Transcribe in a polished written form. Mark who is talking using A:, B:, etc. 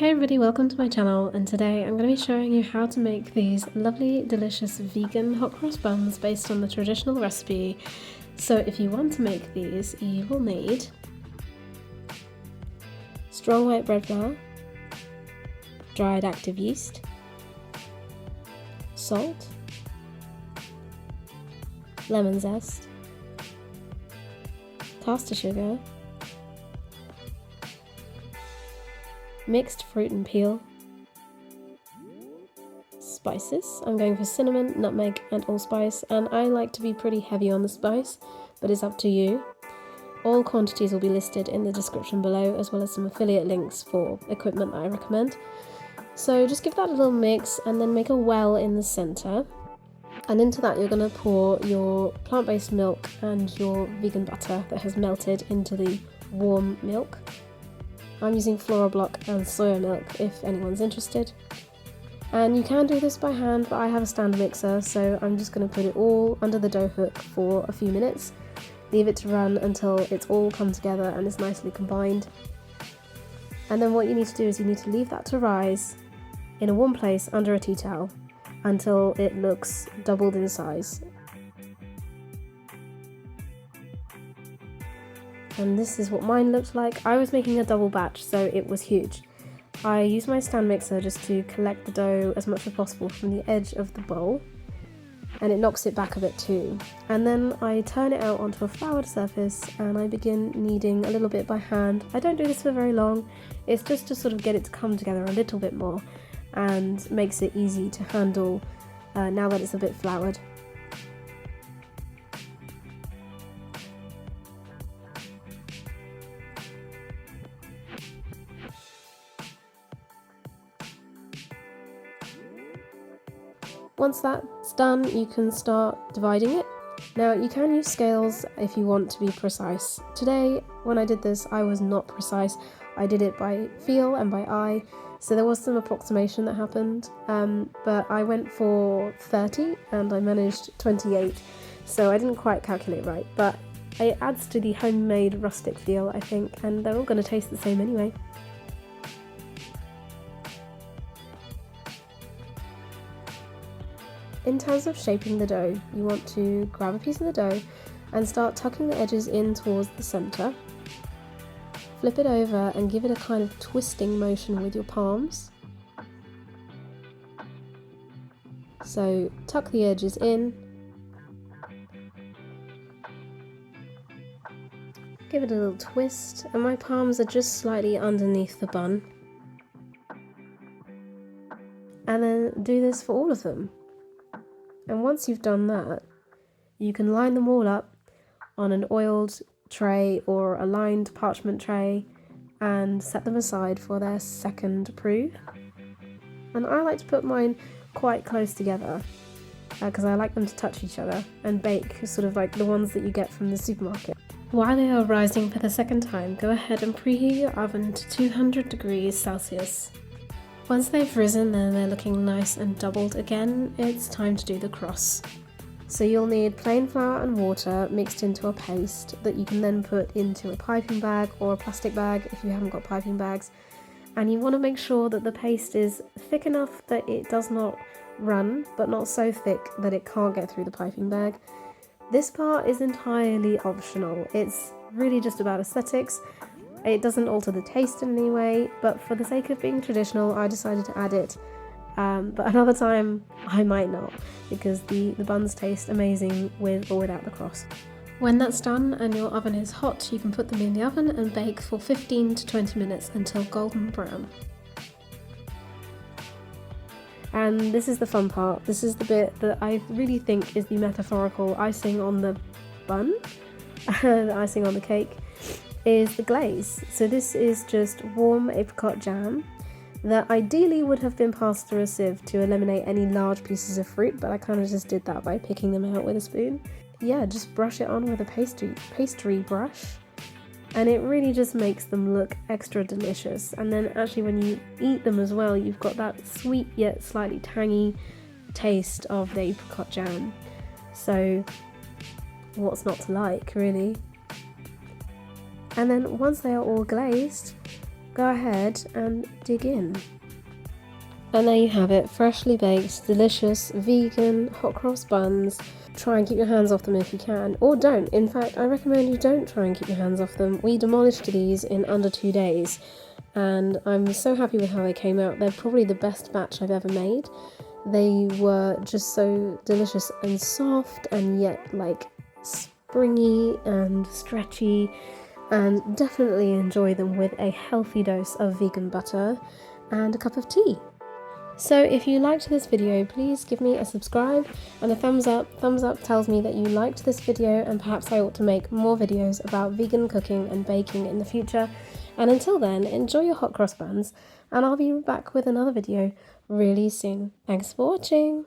A: Hey everybody, welcome to my channel, and today I'm going to be showing you how to make these lovely, delicious vegan hot cross buns based on the traditional recipe. So if you want to make these, you will need strong white bread flour, dried active yeast, salt, lemon zest, caster sugar, mixed fruit and peel, spices. I'm going for cinnamon, nutmeg and allspice, and I like to be pretty heavy on the spice, but it's up to you. All quantities will be listed in the description below, as well as some affiliate links for equipment that I recommend. So just give that a little mix and then make a well in the centre, and into that you're going to pour your plant-based milk and your vegan butter that has melted into the warm milk. I'm using Flora block and soya milk if anyone's interested. And you can do this by hand, but I have a stand mixer, so I'm just going to put it all under the dough hook for a few minutes. Leave it to run until it's all come together and is nicely combined. And then what you need to do is you need to leave that to rise in a warm place under a tea towel until it looks doubled in size. And this is what mine looked like. I was making a double batch, so it was huge. I used my stand mixer just to collect the dough as much as possible from the edge of the bowl, and it knocks it back a bit too. And then I turn it out onto a floured surface and I begin kneading a little bit by hand. I don't do this for very long, it's just to sort of get it to come together a little bit more and makes it easy to handle now that it's a bit floured. Once that's done, you can start dividing it. Now you can use scales if you want to be precise. Today, when I did this, I was not precise. I did it by feel and by eye, so there was some approximation that happened, but I went for 30 and I managed 28, so I didn't quite calculate right, but it adds to the homemade rustic feel, I think, and they're all going to taste the same anyway. In terms of shaping the dough, you want to grab a piece of the dough and start tucking the edges in towards the centre. Flip it over and give it a kind of twisting motion with your palms. So tuck the edges in, give it a little twist, and my palms are just slightly underneath the bun. And then do this for all of them. And once you've done that, you can line them all up on an oiled tray or a lined parchment tray and set them aside for their second proof. And I like to put mine quite close together because I like them to touch each other and bake sort of like the ones that you get from the supermarket. While they are rising for the second time, go ahead and preheat your oven to 200 degrees Celsius. Once they've risen and they're looking nice and doubled again, it's time to do the cross. So you'll need plain flour and water mixed into a paste that you can then put into a piping bag or a plastic bag if you haven't got piping bags. And you want to make sure that the paste is thick enough that it does not run, but not so thick that it can't get through the piping bag. This part is entirely optional. It's really just about aesthetics. It doesn't alter the taste in any way, but for the sake of being traditional, I decided to add it. But another time, I might not, because the buns taste amazing with or without the cross. When that's done and your oven is hot, you can put them in the oven and bake for 15 to 20 minutes until golden brown. And this is the fun part. This is the bit that I really think is the metaphorical icing on the bun, the icing on the cake, is the glaze. So this is just warm apricot jam that ideally would have been passed through a sieve to eliminate any large pieces of fruit, but I kind of just did that by picking them out with a spoon. Yeah, just brush it on with a pastry brush, and it really just makes them look extra delicious. And then actually when you eat them as well, you've got that sweet yet slightly tangy taste of the apricot jam. So what's not to like, really? And then once they are all glazed, go ahead and dig in. And there you have it, freshly baked, delicious, vegan, hot cross buns. Try and keep your hands off them if you can, or don't. In fact, I recommend you don't try and keep your hands off them. We demolished these in under 2 days, and I'm so happy with how they came out. They're probably the best batch I've ever made. They were just so delicious and soft, and yet like springy and stretchy, and definitely enjoy them with a healthy dose of vegan butter and a cup of tea. So if you liked this video, please give me a subscribe and a thumbs up. Thumbs up tells me that you liked this video, and perhaps I ought to make more videos about vegan cooking and baking in the future. And until then, enjoy your hot cross buns, and I'll be back with another video really soon. Thanks for watching.